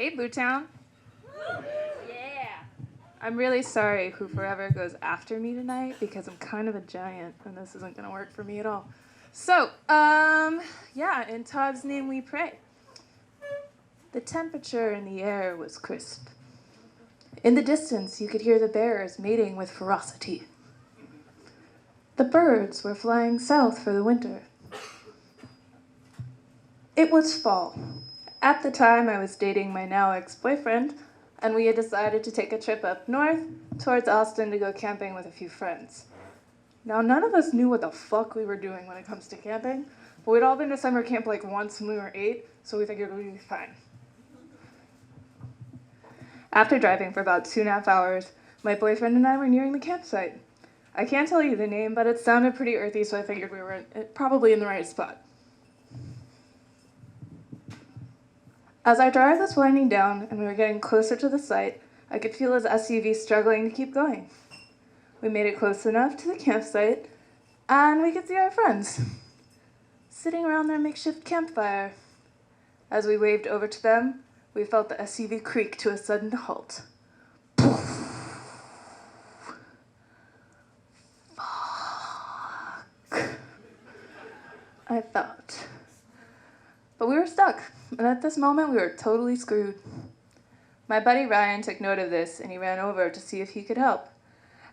Hey, Bootown. Yeah. I'm really sorry who forever goes after me tonight because I'm kind of a giant and this isn't going to work for me at all. So, yeah, in Todd's name we pray. The temperature in the air was crisp. In the distance, you could hear the bears mating with ferocity. The birds were flying south for the winter. It was fall. At the time, I was dating my now ex-boyfriend, and we had decided to take a trip up north towards Austin to go camping with a few friends. Now, none of us knew what the fuck we were doing when it comes to camping, but we'd all been to summer camp like once when we were 8, so we figured we'd be fine. After driving for about 2.5 hours, my boyfriend and I were nearing the campsite. I can't tell you the name, but it sounded pretty earthy, so I figured we were probably in the right spot. As our drive was winding down and we were getting closer to the site, I could feel his SUV struggling to keep going. We made it close enough to the campsite, and we could see our friends sitting around their makeshift campfire. As we waved over to them, we felt the SUV creak to a sudden halt. Fuck. I thought. But we were stuck, and at this moment we were totally screwed. My buddy Ryan took note of this, and he ran over to see if he could help.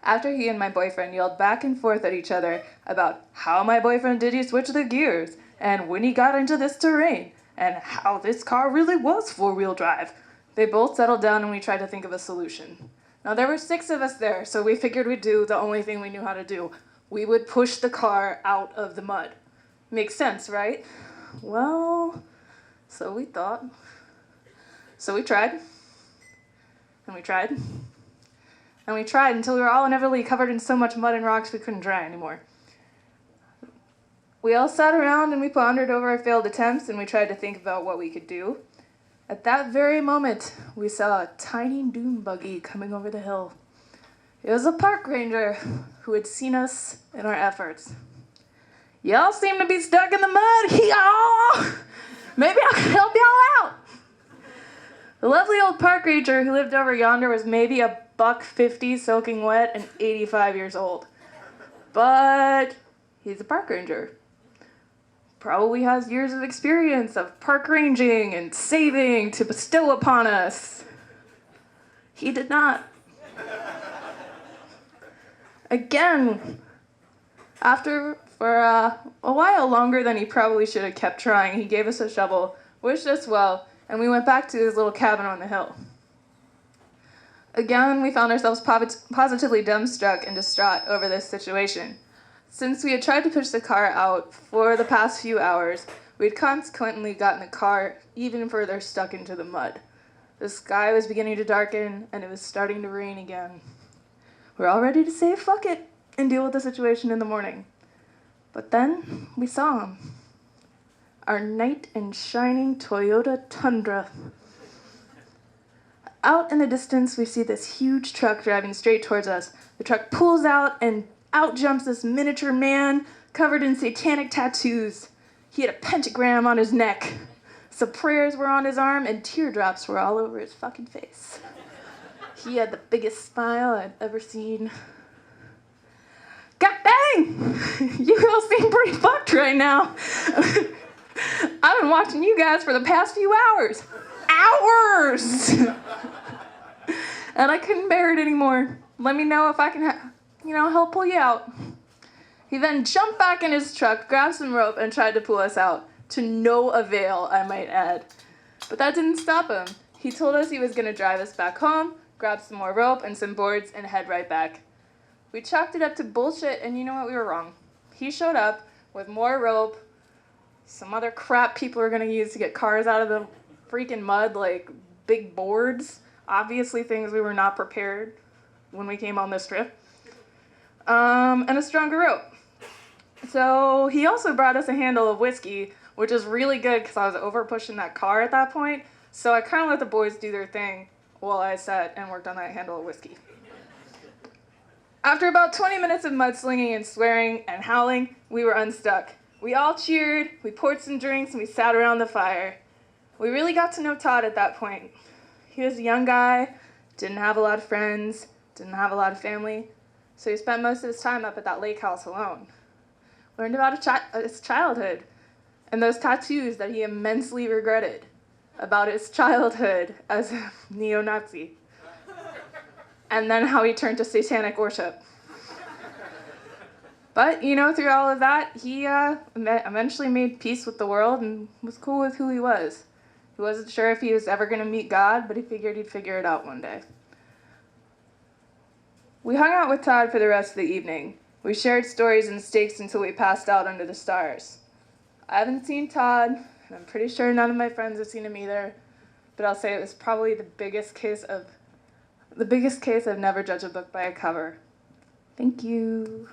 After he and my boyfriend yelled back and forth at each other about how my boyfriend did he switch the gears, and when he got into this terrain, and how this car really was four-wheel drive, they both settled down and we tried to think of a solution. Now there were 6 of us there, so we figured we'd do the only thing we knew how to do. We would push the car out of the mud. Makes sense, right? Well, so we thought. So we tried. And we tried. And we tried until we were all inevitably covered in so much mud and rocks we couldn't dry anymore. We all sat around and we pondered over our failed attempts and we tried to think about what we could do. At that very moment, we saw a tiny dune buggy coming over the hill. It was a park ranger who had seen us in our efforts. Y'all seem to be stuck in the mud. Y'all! Maybe I can help y'all out. The lovely old park ranger who lived over yonder was maybe $150 soaking wet and 85 years old. But he's a park ranger. Probably has years of experience of park ranging and saving to bestow upon us. He did not. Again, for a while longer than he probably should have kept trying, he gave us a shovel, wished us well, and we went back to his little cabin on the hill. Again, we found ourselves positively dumbstruck and distraught over this situation. Since we had tried to push the car out for the past few hours, we had consequently gotten the car even further stuck into the mud. The sky was beginning to darken, and it was starting to rain again. We were all ready to say fuck it and deal with the situation in the morning. But then we saw him. Our knight in shining Toyota Tundra. Out in the distance, we see this huge truck driving straight towards us. The truck pulls out, and out jumps this miniature man covered in satanic tattoos. He had a pentagram on his neck. Some prayers were on his arm, and teardrops were all over his fucking face. He had the biggest smile I'd ever seen. God dang! You girls seem pretty fucked right now. I've been watching you guys for the past few hours. Hours! And I couldn't bear it anymore. Let me know if I can, help pull you out. He then jumped back in his truck, grabbed some rope, and tried to pull us out. To no avail, I might add. But that didn't stop him. He told us he was going to drive us back home, grab some more rope and some boards, and head right back. We chalked it up to bullshit, and you know what? We were wrong. He showed up with more rope, some other crap people are going to use to get cars out of the freaking mud, like big boards. Obviously things we were not prepared when we came on this trip. And a stronger rope. So he also brought us a handle of whiskey, which is really good because I was over pushing that car at that point. So I kind of let the boys do their thing while I sat and worked on that handle of whiskey. After about 20 minutes of mudslinging and swearing and howling, we were unstuck. We all cheered, we poured some drinks, and we sat around the fire. We really got to know Todd at that point. He was a young guy, didn't have a lot of friends, didn't have a lot of family, so he spent most of his time up at that lake house alone. Learned about his childhood and those tattoos that he immensely regretted about his childhood as a neo-Nazi. And then how he turned to satanic worship. But, through all of that, he eventually made peace with the world and was cool with who he was. He wasn't sure if he was ever going to meet God, but he figured he'd figure it out one day. We hung out with Todd for the rest of the evening. We shared stories and steaks until we passed out under the stars. I haven't seen Todd, and I'm pretty sure none of my friends have seen him either, but I'll say it was probably the biggest case I've never judged a book by a cover. Thank you.